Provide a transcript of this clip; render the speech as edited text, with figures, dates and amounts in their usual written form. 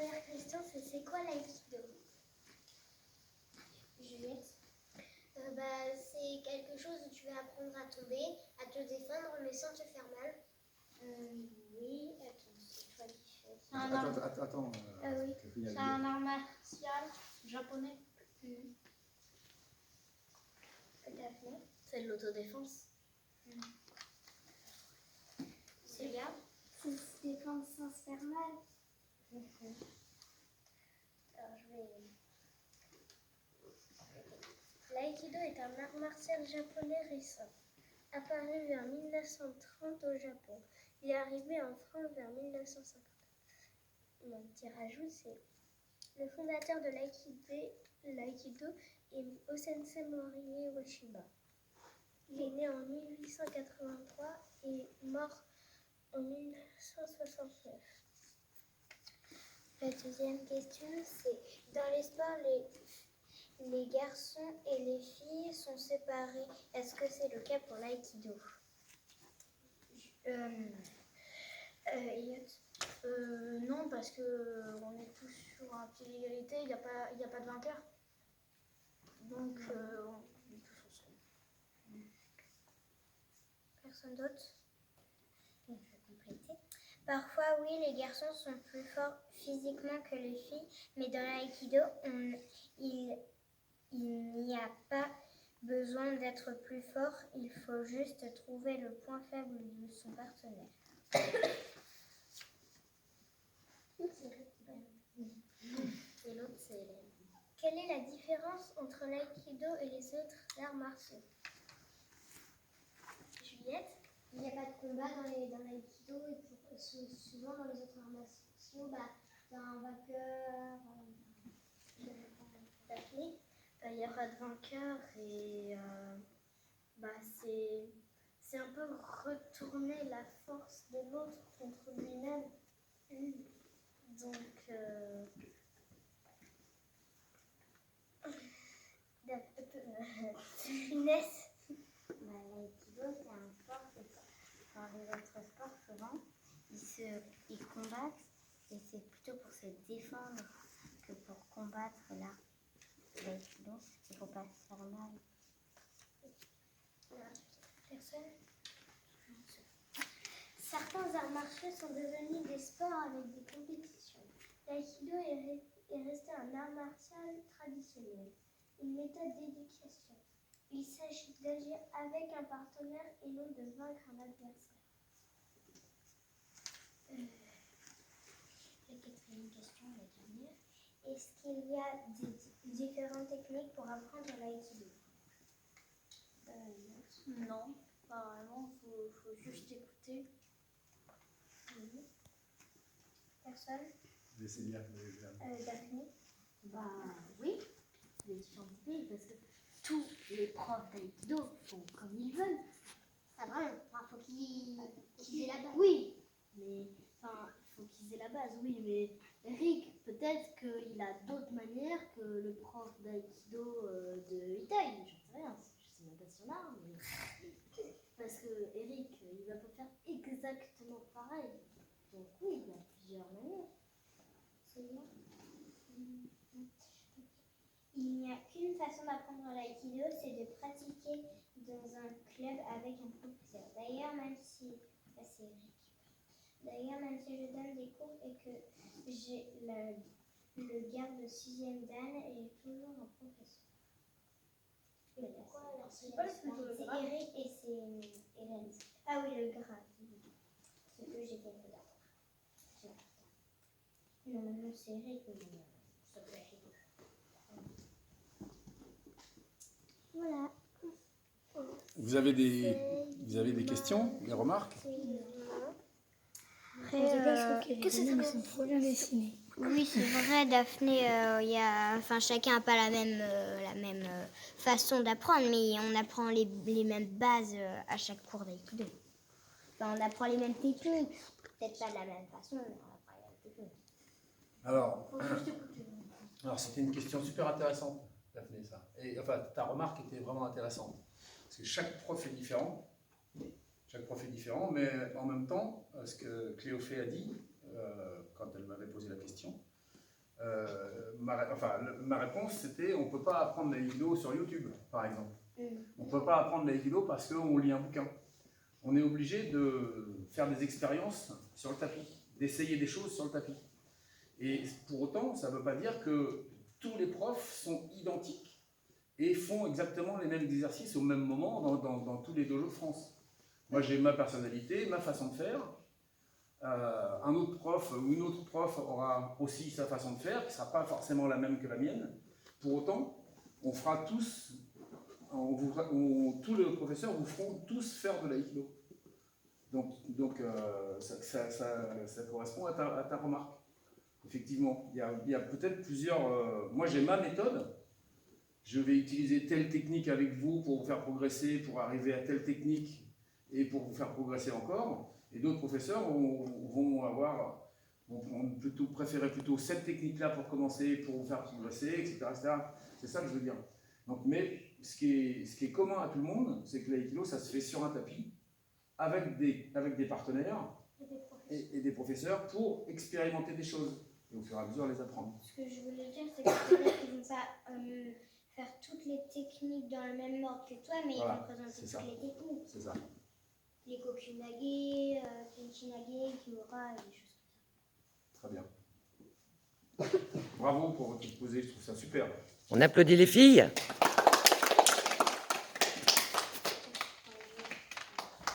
première question, c'est quoi l'aïkido? Juliette? C'est quelque chose où tu vas apprendre à tomber, à te défendre, mais sans te faire mal. Oui, attends, c'est toi qui fais. Attends. Oui. C'est un art martial japonais. Daphné? C'est de l'autodéfense. Célia? C'est se défendre sans se faire mal. Alors, L'aïkido est un art martial japonais récent, apparu vers 1930 au Japon. Il est arrivé en France vers 1950. Mon petit rajout, c'est le fondateur de l'aïkido est Osensei Morie Ueshiba. Il est né en 1883 et mort en 1969. La deuxième question, c'est dans les sports, les garçons et les filles sont séparés. Est-ce que c'est le cas pour l'aïkido? Elliot? Non, parce qu'on est tous sur un pied d'égalité, il n'y a pas de vainqueur. Donc, on est tous ensemble. Personne d'autre? Je vais compléter. Parfois, oui, les garçons sont plus forts physiquement que les filles, mais dans l'aïkido, il n'y a pas besoin d'être plus fort, il faut juste trouver le point faible de son partenaire. Et l'autre, c'est Hélène. Quelle est la différence entre l'aïkido et les autres arts martiaux? Juliette? Il n'y a pas de combat dans l'aïkido et souvent dans les autres arts martiaux, t'as un vainqueur. Daphné? Il n'y a pas de vainqueur et c'est un peu retourner la force de l'autre contre lui-même. Donc, Inès? L'aïkido, c'est un sport que dans les autres sports, souvent, ils combattent et c'est plutôt pour se défendre que pour combattre l'art. L'aïkido, il ne faut pas se faire mal. Personne? Certains arts martiaux sont devenus des sports avec des compétitions. L'aïkido est resté un art martial traditionnel, une méthode d'éducation. Il s'agit d'agir avec un partenaire et non de vaincre un adversaire. La quatrième question, la dernière. Est-ce qu'il y a différentes techniques pour apprendre l'aïkido? non, pas vraiment, faut juste écouter. Personne? Daphné? Oui, les différentes techniques, parce que tous les profs d'aïkido font comme ils veulent. Ah vraiment? Faut qu'ils aient la base. Oui, mais il faut qu'ils aient la base, oui, mais Eric, peut-être qu'il a d'autres manières que le prof d'aïkido de Itaï, je sais rien, je sais même pas si on a, mais parce que Eric, il va pas faire exactement pareil. Donc oui, il y a plusieurs manières. Il n'y a qu'une façon d'apprendre l'aïkido, c'est de pratiquer dans un club avec un professeur. D'ailleurs, même si je donne des cours et que j'ai le garde de 6e Dan, j'ai toujours un professeur. C'est pas plutôt le C'est grade. Eric et c'est Hélène. Ah oui, le grade. C'est que j'ai fait d'abord. Non, maintenant c'est Eric, mais ça peut être. Voilà. Vous avez des questions, des remarques? Qu'est-ce que trop bien dessiné. Oui, c'est vrai, Daphné, chacun n'a pas la même façon d'apprendre, mais on apprend les mêmes bases à chaque cours d'aïkido. On apprend les mêmes techniques, peut-être pas de la même façon, mais on apprend les mêmes techniques. Alors c'était une question super intéressante, Daphné, ça. Et enfin, ta remarque était vraiment intéressante. Parce que chaque prof est différent. Mais en même temps, ce que Cléophée a dit, quand elle m'avait posé la question, Ma réponse, c'était on ne peut pas apprendre l'aïkido sur YouTube, par exemple. Mm. On ne peut pas apprendre l'aïkido parce qu'on lit un bouquin. On est obligé de faire des expériences sur le tapis, d'essayer des choses sur le tapis. Et pour autant, ça ne veut pas dire que tous les profs sont identiques et font exactement les mêmes exercices au même moment dans tous les dojos de France. Moi, j'ai ma personnalité, ma façon de faire. Un autre prof ou une autre prof aura aussi sa façon de faire, qui ne sera pas forcément la même que la mienne. Pour autant, on fera tous, tous les professeurs vous feront tous faire de l'aïkido. Donc ça correspond à ta remarque. Effectivement, il y a peut-être plusieurs... moi, j'ai ma méthode. Je vais utiliser telle technique avec vous pour vous faire progresser, pour arriver à telle technique et pour vous faire progresser encore. Et d'autres professeurs vont préférer plutôt cette technique-là pour commencer, pour vous faire progresser, etc. C'est ça que je veux dire. Donc, mais ce qui est commun à tout le monde, c'est que l'aïkido, ça se fait sur un tapis, avec des partenaires et des professeurs pour expérimenter des choses et au fur et à mesure les apprendre. Ce que je voulais dire, c'est que peut-être qu'ils ne vont pas faire toutes les techniques dans le même ordre que toi, mais Voilà, ils vont c'est présenter ça. toutes les techniques. C'est ça. Les kokunage, kenchinage, kimura et des choses comme ça. Très bien. Bravo pour votre exposé, je trouve ça super. On applaudit les filles.